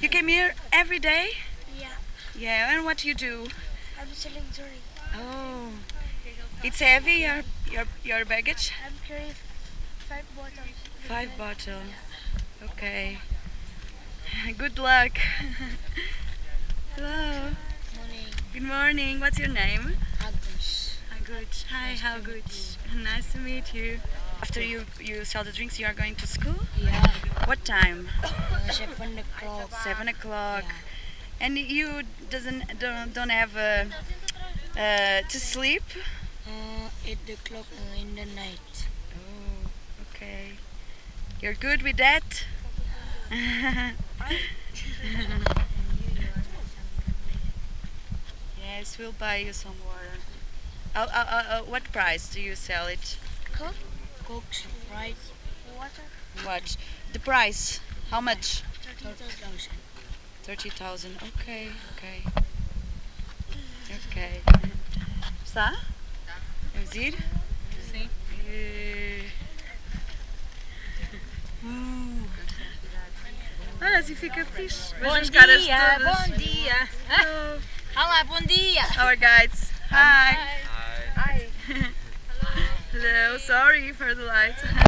You came here every day? Yeah, Yeah, and what you do? I'm selling jewelry. Oh, it's heavy, your baggage? I'm carrying 5 bottles. 5 bottle. Okay. Good luck. Hello. Morning. Good morning. What's your name? Agus. Good. Hi, how good. Nice to meet you. After you sell the drinks, you are going to school? Yeah. What time? 7 o'clock. 7 o'clock. Yeah. And you don't have to sleep? 8 o'clock in the night. Oh, okay. You're good with that? Yes, we'll buy you some water. What price do you sell it? Coke, Sprite, water. What? The price? How much? 30,000. 30,000. Okay, okay. Ok. Está? Vamos ir? Sim. Olha, assim fica fixe. Vejo Bom as caras dia, todas. bom dia. Olá, bom dia. Our guides. Hi. Hi. Hello, sorry for the light.